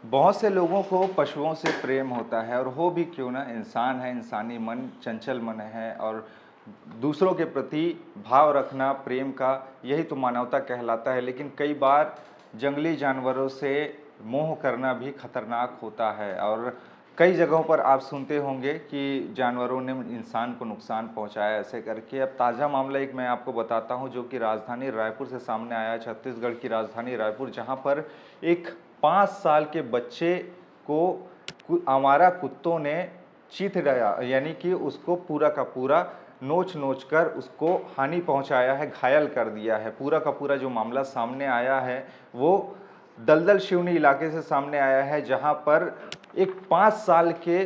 बहुत से लोगों को पशुओं से प्रेम होता है और हो भी क्यों ना, इंसान है, इंसानी मन चंचल मन है और दूसरों के प्रति भाव रखना प्रेम का यही तो मानवता कहलाता है। लेकिन कई बार जंगली जानवरों से मोह करना भी खतरनाक होता है और कई जगहों पर आप सुनते होंगे कि जानवरों ने इंसान को नुकसान पहुंचाया ऐसे करके। अब ताज़ा मामला एक मैं आपको बताता हूं जो कि राजधानी रायपुर से सामने आया, छत्तीसगढ़ की राजधानी रायपुर, जहां पर एक 5 साल के बच्चे को आवारा कुत्तों ने चीथ डाला, यानी कि उसको पूरा का पूरा नोच नोच कर उसको हानि पहुंचाया है, घायल कर दिया है। पूरा का पूरा जो मामला सामने आया है वो दलदल शिवनी इलाके से सामने आया है, जहां पर एक 5 साल के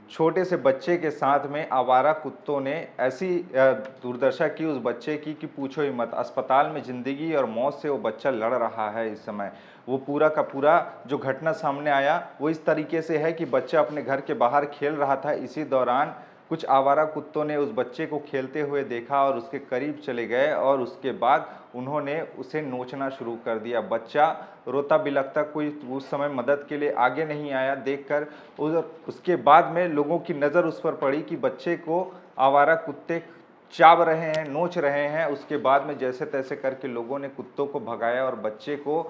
छोटे से बच्चे के साथ में आवारा कुत्तों ने ऐसी दुर्दशा की उस बच्चे की कि पूछो ही मत। अस्पताल में जिंदगी और मौत से वो बच्चा लड़ रहा है इस समय। वो पूरा का पूरा जो घटना सामने आया वो इस तरीके से है कि बच्चा अपने घर के बाहर खेल रहा था। इसी दौरान कुछ आवारा कुत्तों ने उस बच्चे को खेलते हुए देखा और उसके करीब चले गए और उसके बाद उन्होंने उसे नोचना शुरू कर दिया। बच्चा रोता बिलखता, कोई उस समय मदद के लिए आगे नहीं आया। देखकर उसके बाद में लोगों की नज़र उस पर पड़ी कि बच्चे को आवारा कुत्ते चाब रहे हैं, नोच रहे हैं। उसके बाद में जैसे तैसे करके लोगों ने कुत्तों को भगाया और बच्चे को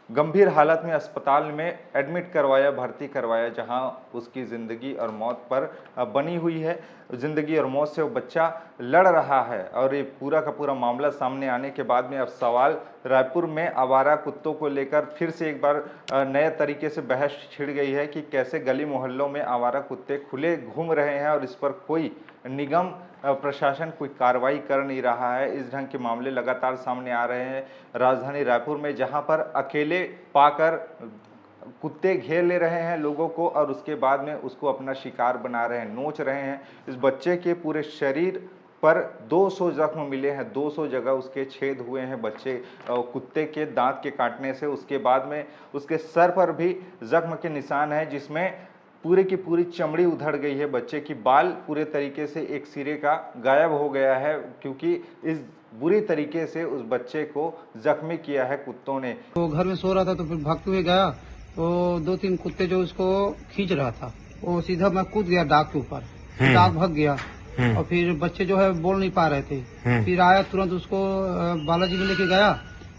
गंभीर हालत में अस्पताल में एडमिट करवाया, भर्ती करवाया, जहां उसकी ज़िंदगी और मौत पर बनी हुई है। ज़िंदगी और मौत से वो बच्चा लड़ रहा है और ये पूरा का पूरा मामला सामने आने के बाद में अब सवाल रायपुर में आवारा कुत्तों को लेकर फिर से एक बार नए तरीके से बहस छिड़ गई है कि कैसे गली मोहल्लों में आवारा कुत्ते खुले घूम रहे हैं और इस पर कोई निगम प्रशासन कोई कार्रवाई कर नहीं रहा है। इस ढंग के मामले लगातार सामने आ रहे हैं राजधानी रायपुर में, जहां पर अकेले पाकर कुत्ते घेर ले रहे हैं लोगों को और उसके बाद में उसको अपना शिकार बना रहे हैं, नोच रहे हैं। इस बच्चे के पूरे शरीर पर 200 जख्म मिले हैं, 200 जगह उसके छेद हुए हैं बच्चे कुत्ते के दांत के काटने से। उसके बाद में उसके सर पर भी जख्म के निशान हैं, जिसमें पूरे की पूरी चमड़ी उधड़ गई है। बच्चे की बाल पूरे तरीके से एक सिरे का गायब हो गया है, क्योंकि इस बुरी तरीके से उस बच्चे को जख्मी किया है कुत्तों ने। वो घर में सो रहा था तो फिर भागते हुए गया तो 2-3 कुत्ते जो उसको खींच रहा था वो सीधा मैं कूद गया डाक के ऊपर। डाक भाग गया और फिर बच्चे जो है बोल नहीं पा रहे थे। फिर आया तुरंत उसको बालाजी में लेके गया,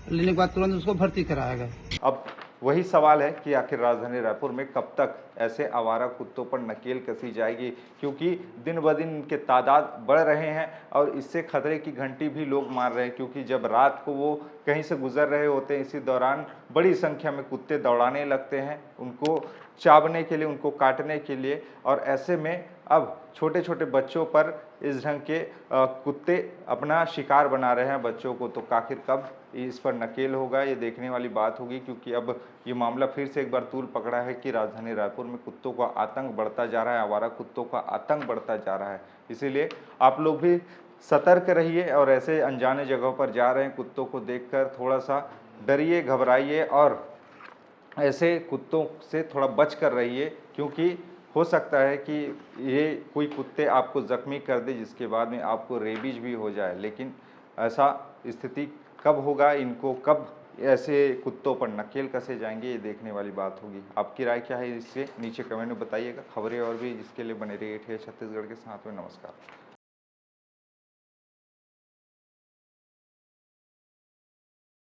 लेने के बाद तुरंत उसको भर्ती कराया गया। अब वही सवाल है कि आखिर राजधानी रायपुर में कब तक ऐसे आवारा कुत्तों पर नकेल कसी जाएगी, क्योंकि दिन ब दिन इनके तादाद बढ़ रहे हैं और इससे खतरे की घंटी भी लोग मार रहे हैं। क्योंकि जब रात को वो कहीं से गुजर रहे होते हैं, इसी दौरान बड़ी संख्या में कुत्ते दौड़ाने लगते हैं उनको चाबने के लिए, उनको काटने के लिए। और ऐसे में अब छोटे छोटे बच्चों पर इस ढंग के कुत्ते अपना शिकार बना रहे हैं बच्चों को। तो आखिर कब इस पर नकेल होगा, ये देखने वाली बात होगी, क्योंकि अब ये मामला फिर से एक बार तूल पकड़ा है कि राजधानी रायपुर में कुत्तों का आतंक बढ़ता जा रहा है, आवारा कुत्तों का आतंक बढ़ता जा रहा है। इसीलिए आप लोग भी सतर्क रहिए और ऐसे अनजाने जगहों पर जा रहे हैं कुत्तों को देखकर थोड़ा सा डरिए, घबराइए और ऐसे कुत्तों से थोड़ा बच कर रहिए, क्योंकि हो सकता है कि ये कोई कुत्ते आपको ज़ख्मी कर दे जिसके बाद में आपको रेबीज भी हो जाए। लेकिन ऐसा स्थिति कब होगा, इनको कब ऐसे कुत्तों पर नकेल कसे जाएंगे, ये देखने वाली बात होगी। आपकी राय क्या है इससे नीचे कमेंट में बताइएगा। खबरें और भी इसके लिए बने रहिए छत्तीसगढ़ के साथ में। नमस्कार।